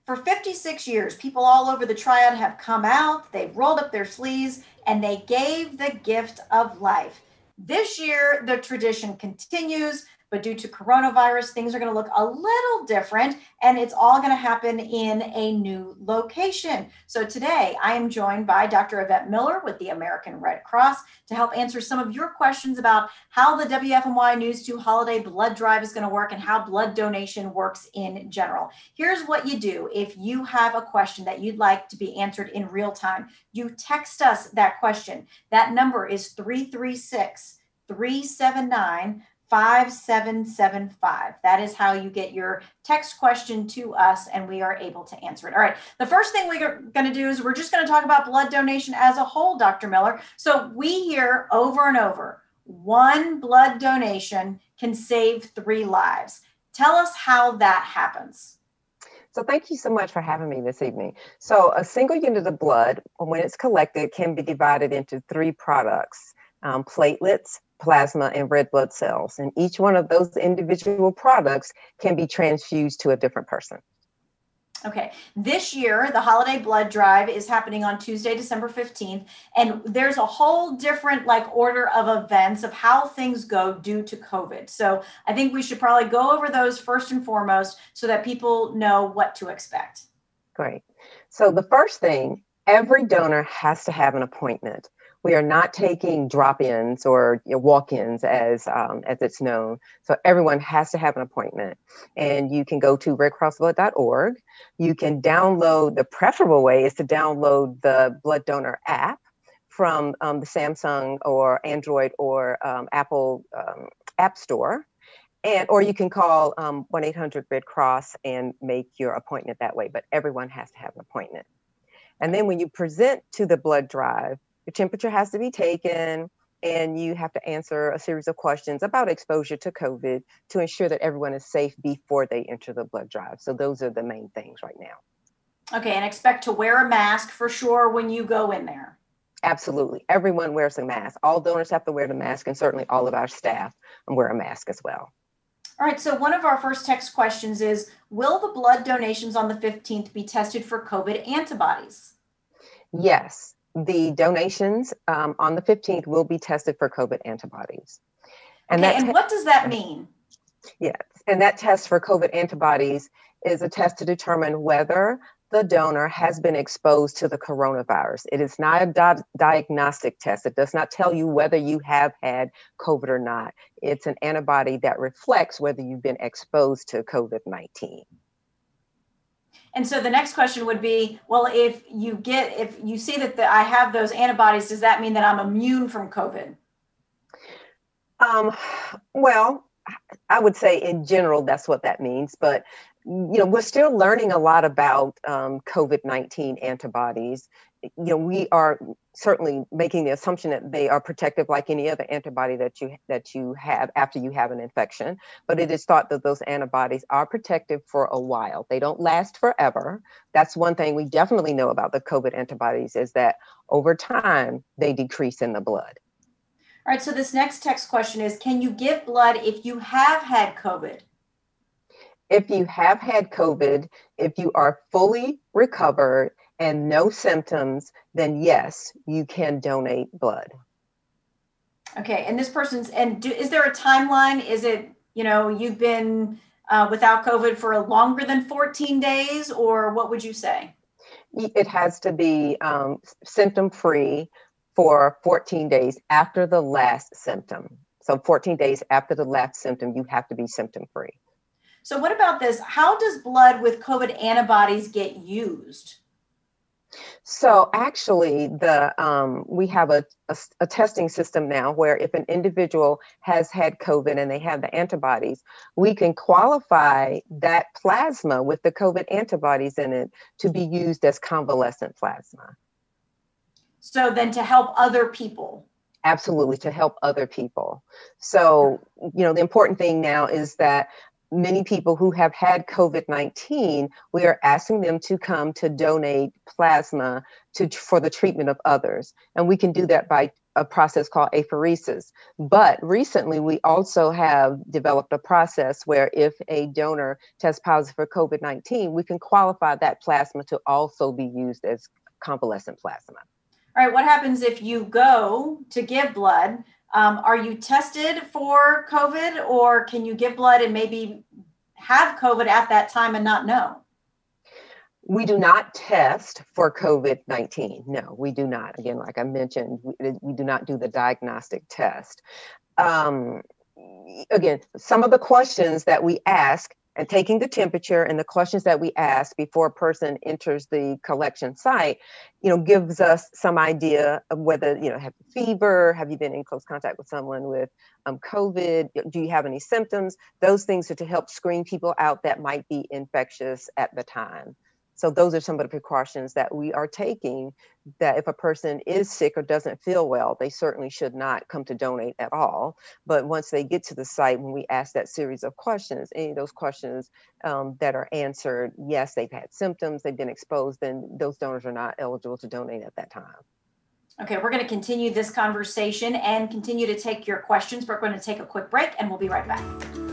For 56 years, people all over the triad have come out, they've rolled up their sleeves, and they gave the gift of life. This year, the tradition continues, but due to coronavirus, things are going to look a little different, and it's all going to happen in a new location. So today, I am joined by Dr. Yvette Miller with the American Red Cross to help answer some of your questions about how the WFMY News 2 Holiday Blood Drive is going to work and how blood donation works in general. Here's what you do if you have a question that you'd like to be answered in real time. You text us that question. That number is 336-379-5775. That is how you get your text question to us and we are able to answer it. All right. The first thing we're going to do is we're just going to talk about blood donation as a whole, Dr. Miller. So we hear over and over, one blood donation can save 3 lives. Tell us how that happens. So thank you so much for having me this evening. So a single unit of blood, when it's collected, can be divided into 3 products, platelets, plasma, and red blood cells. And each one of those individual products can be transfused to a different person. Okay. This year, the holiday blood drive is happening on Tuesday, December 15th. And there's a whole different order of events of how things go due to COVID. So I think we should probably go over those first and foremost so that people know what to expect. Great. So the first thing, every donor has to have an appointment. We are not taking drop-ins or walk-ins as it's known. So everyone has to have an appointment. And you can go to redcrossblood.org. You can download, the preferable way is to download the blood donor app from the Samsung or Android or Apple App Store. Or you can call 1-800-RED-CROSS and make your appointment that way. But everyone has to have an appointment. And then when you present to the blood drive, your temperature has to be taken, and you have to answer a series of questions about exposure to COVID to ensure that everyone is safe before they enter the blood drive. So those are the main things right now. Okay, and expect to wear a mask for sure when you go in there. Absolutely. Everyone wears a mask. All donors have to wear the mask, and certainly all of our staff wear a mask as well. All right, so one of our first text questions is, will the blood donations on the 15th be tested for COVID antibodies? Yes. The donations on the 15th will be tested for COVID antibodies. And what does that mean? Yes, and that test for COVID antibodies is a test to determine whether the donor has been exposed to the coronavirus. It is not a diagnostic test. It does not tell you whether you have had COVID or not. It's an antibody that reflects whether you've been exposed to COVID-19. And so the next question would be, well, if you see that I have those antibodies, does that mean that I'm immune from COVID? Well, I would say in general, that's what that means. But, we're still learning a lot about COVID-19 antibodies. We are certainly making the assumption that they are protective like any other antibody that you have after you have an infection. But it is thought that those antibodies are protective for a while. They don't last forever. That's one thing we definitely know about the COVID antibodies is that over time, they decrease in the blood. All right, so this next text question is, can you give blood if you have had COVID? If you have had COVID, if you are fully recovered and no symptoms, then yes, you can donate blood. Okay, and this person's, is there a timeline? Is it, you've been without COVID for longer than 14 days, or what would you say? It has to be symptom-free for 14 days after the last symptom. So 14 days after the last symptom, you have to be symptom-free. So what about this? How does blood with COVID antibodies get used? So actually, we have a testing system now where if an individual has had COVID and they have the antibodies, we can qualify that plasma with the COVID antibodies in it to be used as convalescent plasma. So then to help other people. Absolutely, to help other people. So, the important thing now is that many people who have had COVID-19, we are asking them to come to donate plasma for the treatment of others. And we can do that by a process called apheresis. But recently, we also have developed a process where if a donor tests positive for COVID-19, we can qualify that plasma to also be used as convalescent plasma. All right, what happens if you go to give blood? Are you tested for COVID, or can you give blood and maybe have COVID at that time and not know? We do not test for COVID-19. No, we do not. Again, like I mentioned, we do not do the diagnostic test. Again, some of the questions that we ask, and taking the temperature and the questions that we ask before a person enters the collection site, gives us some idea of whether, have fever, have you been in close contact with someone with COVID, do you have any symptoms? Those things are to help screen people out that might be infectious at the time. So those are some of the precautions that we are taking, that if a person is sick or doesn't feel well, they certainly should not come to donate at all. But once they get to the site, when we ask that series of questions, any of those questions that are answered, yes, they've had symptoms, they've been exposed, then those donors are not eligible to donate at that time. Okay, we're going to continue this conversation and continue to take your questions. We're going to take a quick break and we'll be right back.